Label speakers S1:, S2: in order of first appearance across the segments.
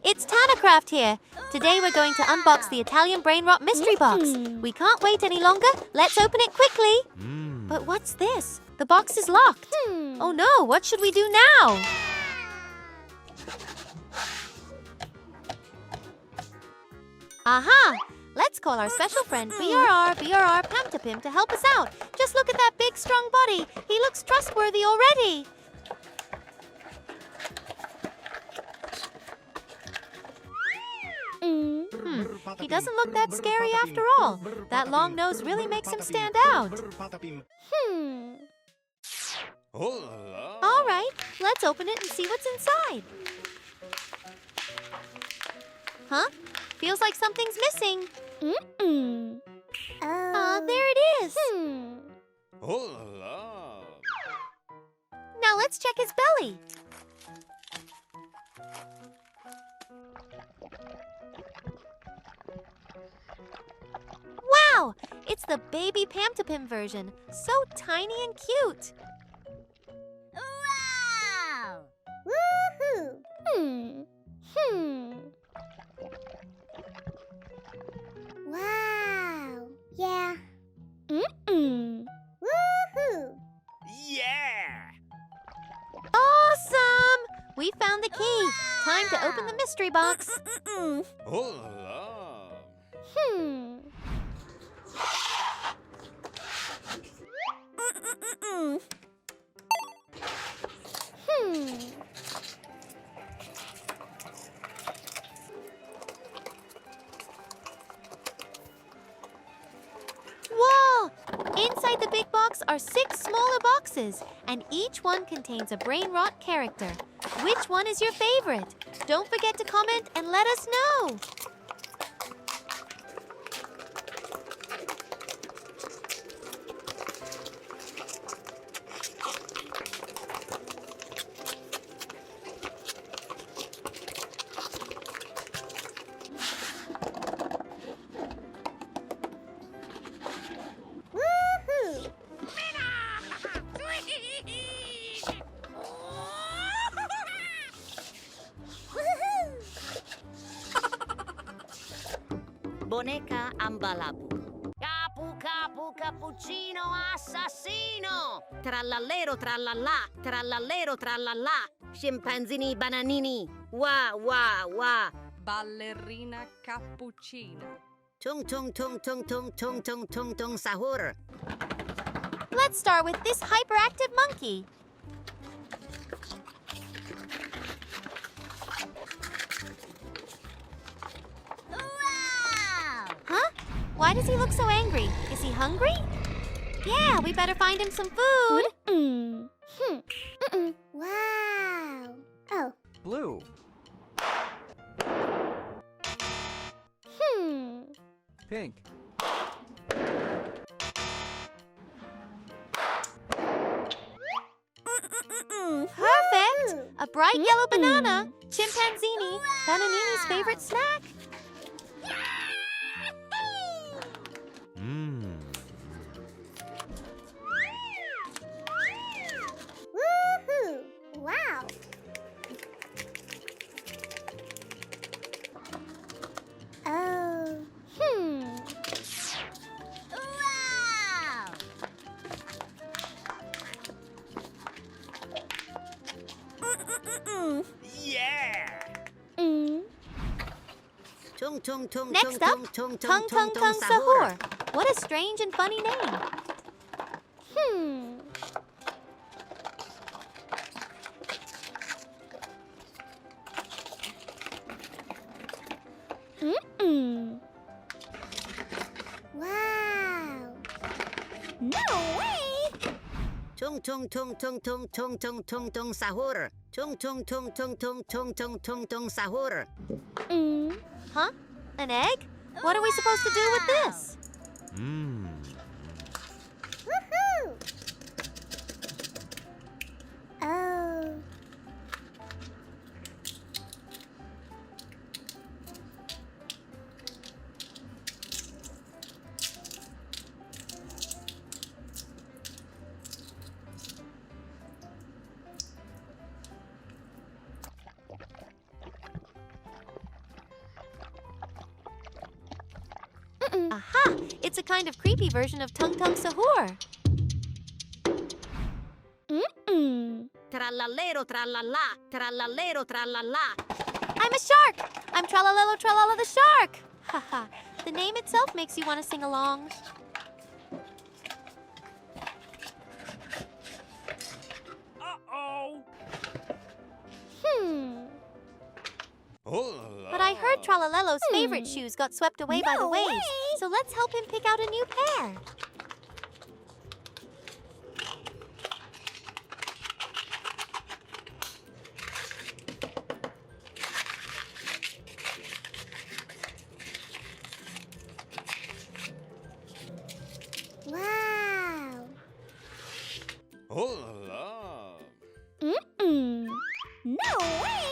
S1: it's TanaCraft here. Today we're going to unbox the Italian Brainrot mystery box. We can't wait any longer. Let's open it quickly. But what's this? The box is locked. Oh no, what should we do now? Aha! Let's call our special friend BRR BRR PAMTAPIM to help us out. Just look at that big, strong body. He looks trustworthy already. He doesn't look that scary after all. That long nose really makes him stand out. All right, let's open it and see what's inside. Huh? Feels like something's missing. There it is. Now let's check his belly. Wow! It's the baby PAMTAPIM version. So tiny and cute.
S2: Wow! Woohoo! Wow! Yeah. Woohoo!
S3: Yeah!
S1: Awesome! We found the key. Time to open the mystery box. Whoa! Inside the big box are 6 smaller boxes, and each one contains a Brainrot character. Which one is your favorite? Don't forget to comment and let us know.
S4: Boneca ambalabu. Capu capu cappuccino assassino. Trallallero trallallà, trallallero trallallà. Scimpanzini bananini. Wah wah wah.
S5: Ballerina cappuccina.
S4: Tung tung tung tung tung tung tung tung tung sahur.
S1: Let's start with this hyperactive monkey. Huh? Why does he look so angry? Is he hungry? Yeah, we better find him some food.
S2: Wow! Oh.
S3: Blue. Pink.
S1: Perfect! A bright yellow banana. Chimpanzini, Bananini's favorite snack.
S2: Woohoo! Wow! Oh. Wow!
S3: Yeah!
S4: Tung tung tung
S1: Next
S4: tung
S1: up,
S4: tung
S1: Tung Tung Tung Sahur. What a strange and funny name.
S2: Wow! No way!
S4: Tung tung tung tung tung tung tung tung tung sahur. Tung tung tung tung tung tung tung tung tung sahur.
S1: Huh? An egg? What are we supposed to do with this?
S2: Woohoo! Oh.
S1: It's a kind of creepy version of Tung Tung Sahur.
S4: Trallallero trallalla, trallallero trallalla.
S1: I'm a shark! I'm Tralalelo Tralala the shark! Haha, the name itself makes you want to sing along.
S3: Uh-oh.
S1: But I heard Tralalelo's favorite shoes got swept away by the waves, so let's help him pick out a new pair.
S2: Wow.
S3: Oh la la.
S2: No way.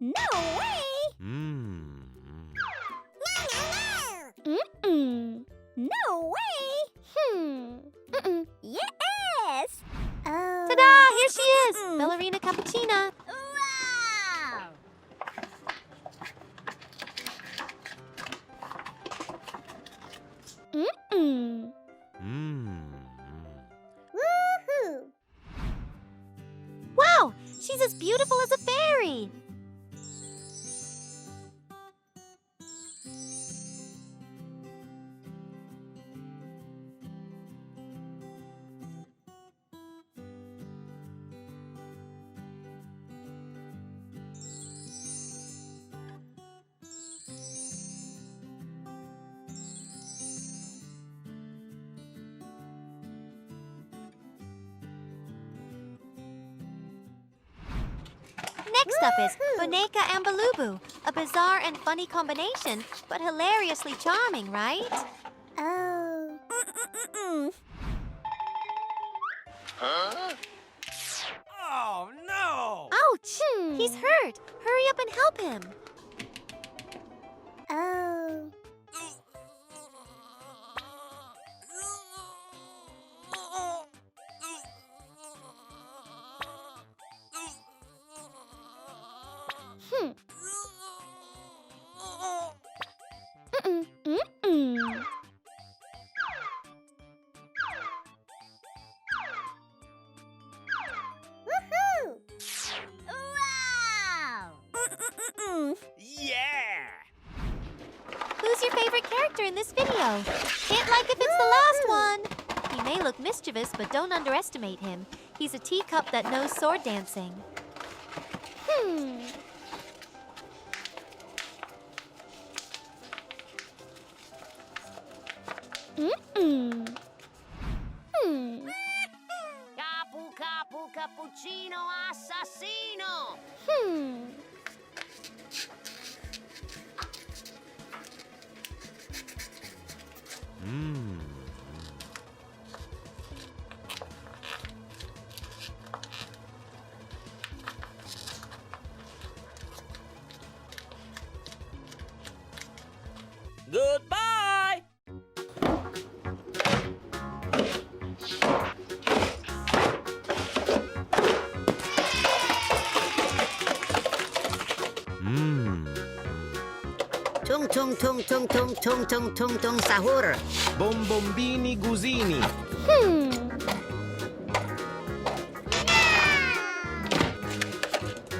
S2: No way. No way. Yes. Oh.
S1: Ta-da! Here she is! Ballerina Cappuccina.
S2: Wow. Woohoo.
S1: Wow! She's as beautiful as a fairy! Next up is Boneka and Balubu, a bizarre and funny combination, but hilariously charming, right?
S2: Oh.
S3: Oh no.
S1: Ouch! He's hurt! Hurry up and help him!
S2: Oh. Woohoo! Wow!
S3: Yeah.
S1: Who's your favorite character in this video? Hit like if it's the last one! He may look mischievous, but don't underestimate him. He's a teacup that knows sword dancing.
S4: Capu capu cappuccino assassino.
S3: Goodbye.
S4: Tung tung tung tung tung tung tung tung tung sahur.
S6: Bombombini gusini.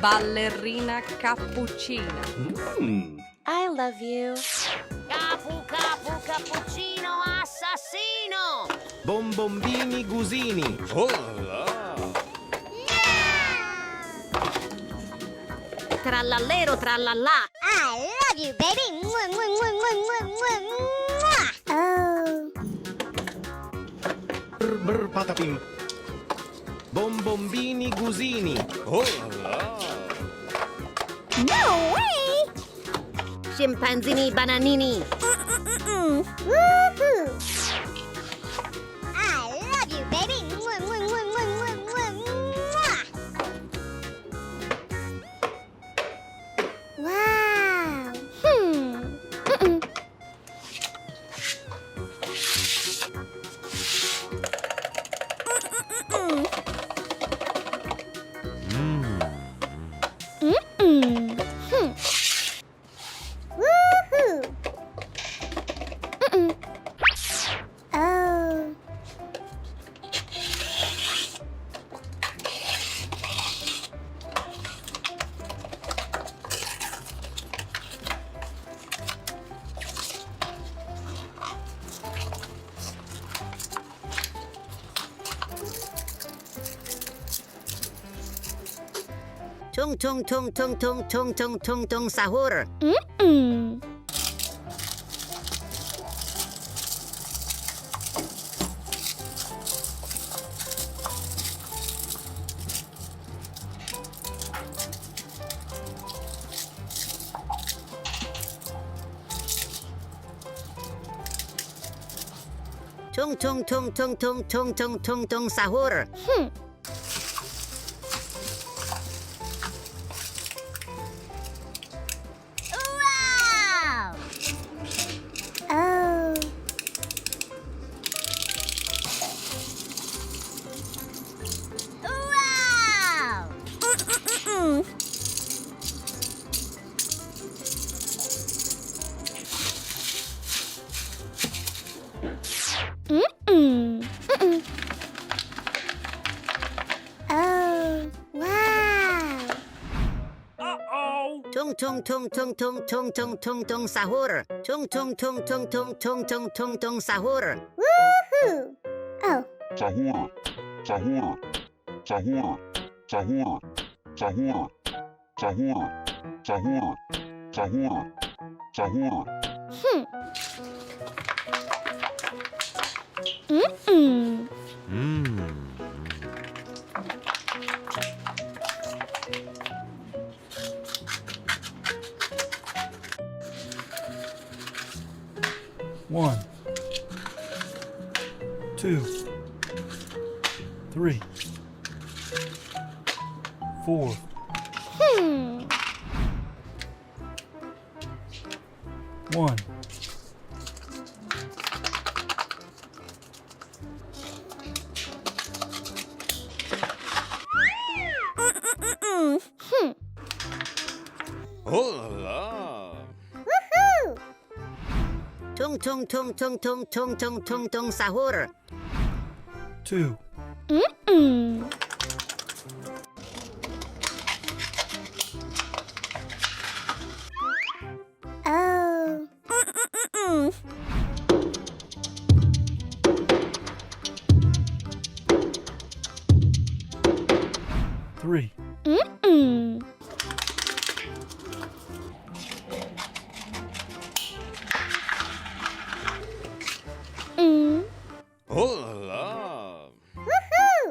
S5: Ballerina cappuccina.
S1: I love you.
S4: Capu capu cappuccino assassino.
S6: Bombombini gusini.
S3: Oh la la.
S4: Trallallero trallalla.
S2: I love you, baby. Mwah, mwah, mwah, mwah, mwah, mwah, mwah. Oh.
S6: BRR BRR PAMTAPIM. Bombombini gusini.
S3: Oh la la.
S2: No way.
S4: Scimpanzini bananini.
S2: Woohoo. I love you, baby. Mwah, mwah, mwah, mwah, mwah, mwah, mwah. Wow.
S4: Tung tung tung tung tung tung tung tung tung sahur. Tung tung tung tung tung tung tung tung tung sahur.
S2: Wow! Oh. Wow! Oh, wow!
S3: Uh-oh.
S4: Tung tung tung tung tung tung tung tung tung sahur. Tung tung tung tung tung tung tung tung tung sahur.
S2: Woohoo! Oh,
S7: Sahur, sahur, sahur, sahur, sahur, sahur, sahur, sahur, sahur.
S8: One, two, three, four, one,
S3: Oh la la.
S2: woohoo!
S4: Tung tung tung tung tung tung tung tung tung sahur.
S8: two,
S2: Oh.
S8: three,
S3: Oh la la.
S2: Woohoo!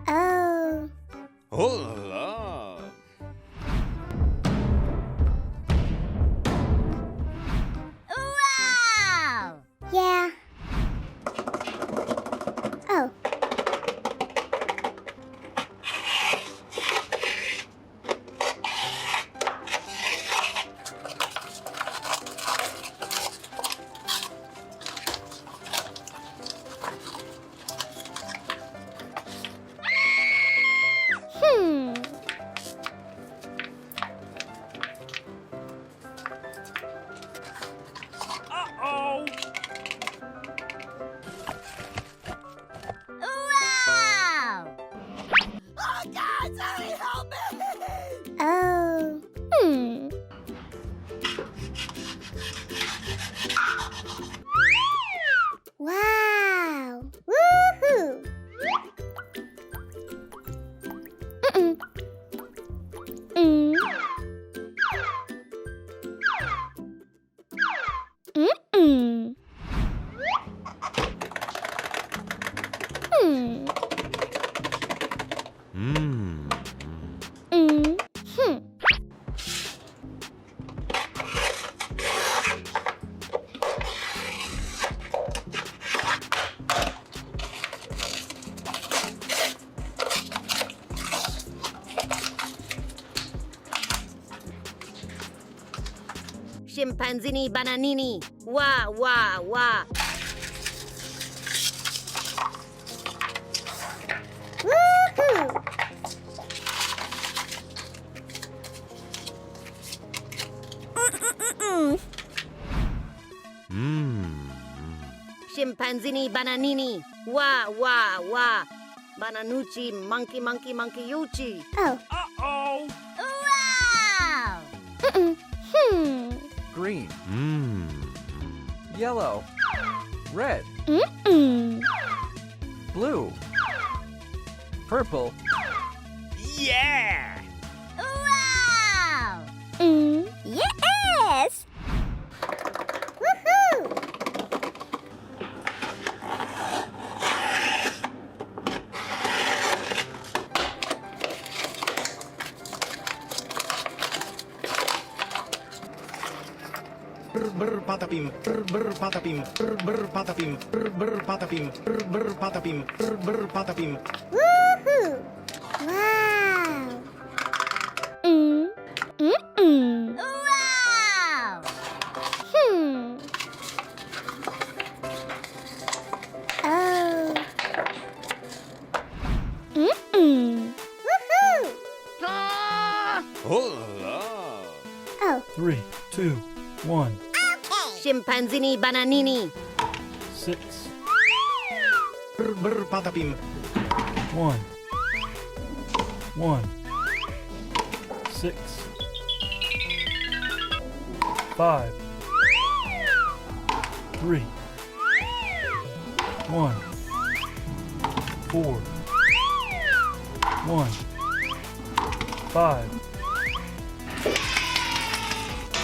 S2: Oh.
S3: Oh la la.
S2: Wow! Yeah. Oh.
S3: Uh-oh.
S2: Wow!
S3: Oh God, sorry, help me.
S2: Oh. Wow! Woohoo!
S4: Scimpanzini bananini. Wah wah wah.
S2: Woohoo!
S4: Scimpanzini bananini. Wah wah wah. Bananucci, monkey, monkey, monkey, yuchi.
S2: Oh.
S8: Uh-oh.
S2: Wow! Hmm.
S9: Green,
S3: Mmm.
S9: yellow, red, blue, purple,
S3: Yeah!
S2: Wow! Yes! Woohoo!
S6: BRR PAMTAPIM, BRR PAMTAPIM, BRR PAMTAPIM, BRR PAMTAPIM, BRR PAMTAPIM, BRR PAMTAPIM.
S2: Woohoo! Wow! Wow! Hmm. Oh. Woohoo!
S3: Hola!
S2: Oh.
S8: 3, 2, 1.
S4: Chimpanzini, bananini.
S8: 6,
S6: BRR PAMTAPIM,
S8: 1. 1. 6. 5. 3. 1. 4. 1. 5.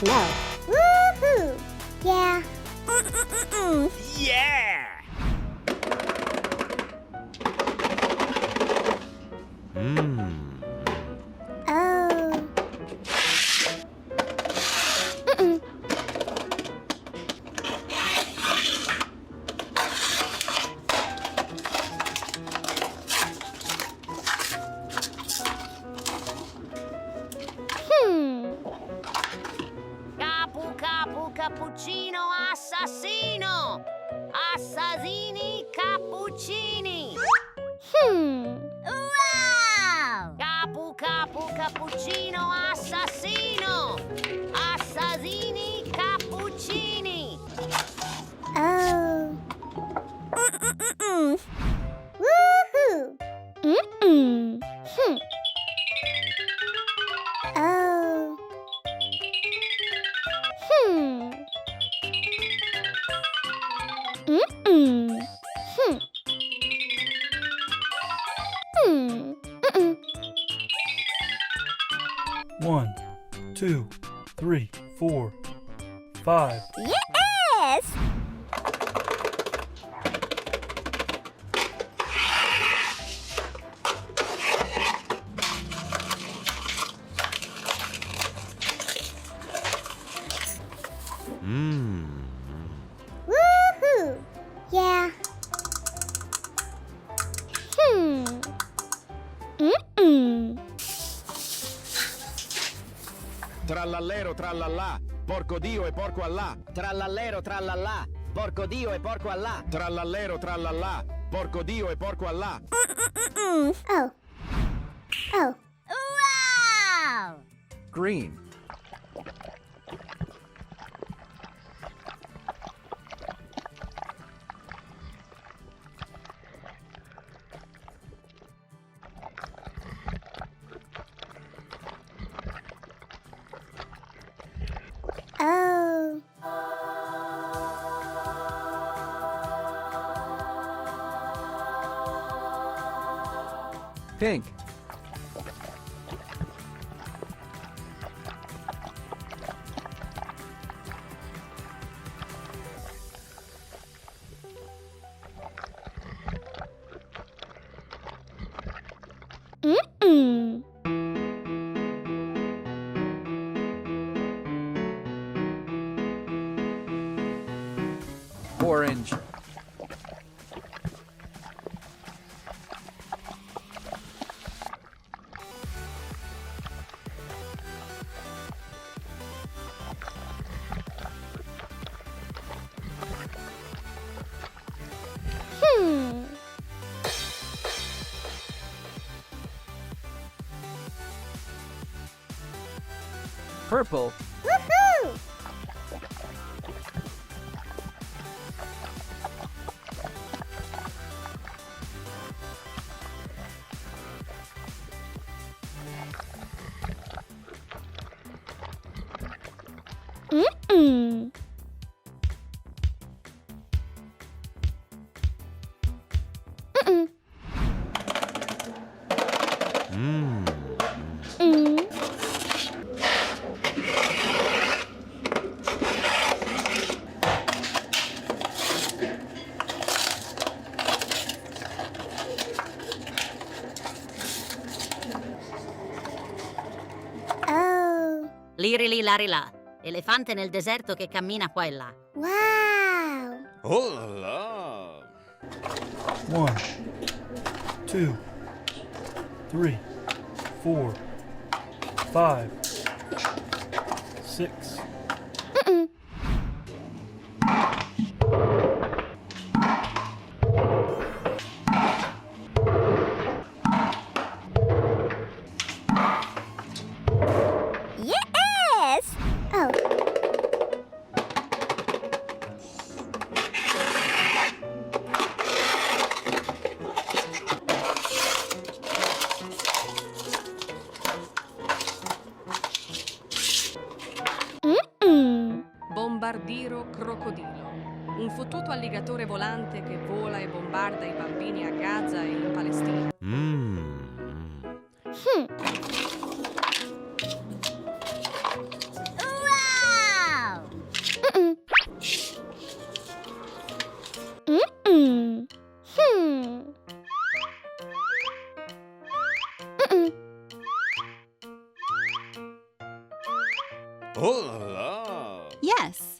S2: No. Woohoo! Yeah.
S3: Yeah! Mmm.
S2: Oh.
S4: Capu, capu, cappuccino, assassino. Assassini, cappuccini.
S2: Wow!
S4: Capu, capu, cappuccino, assassino. Assassini, cappuccini.
S2: Oh. Woohoo! Oh.
S8: One, 2, 3, 4, 5.
S2: Yes!
S3: Mmm.
S2: Woohoo! Yeah.
S6: Trallallero, trallallà, porco Dio e porco Allah.
S4: Trallallero, trallallà. Porco Dio e porco Allah.
S6: Trallallero, trallallà, porco Dio e porco Allah.
S2: Oh. Oh. Wow!
S9: green,
S2: Oh.
S9: pink, orange, purple,
S2: Woohoo! Mm-mm. Mm-mm.
S3: Mmm.
S2: Mm. Oh.
S4: Liri lari là. Elefante nel deserto che cammina qua e là.
S2: Wow.
S3: Oh la la.
S8: 1, 2, 3, 4, 5, 6.
S2: Mm-mm. Yes! Oh. Mm-mm.
S5: Bombardiro crocodilo. Un fottuto alligatore volante che vola e bombarda i bambini a Gaza e in Palestina.
S3: Mmm.
S2: Wow! Mm-mm. Mm-mm. Mm-mm.
S3: Oh la la.
S10: Yes.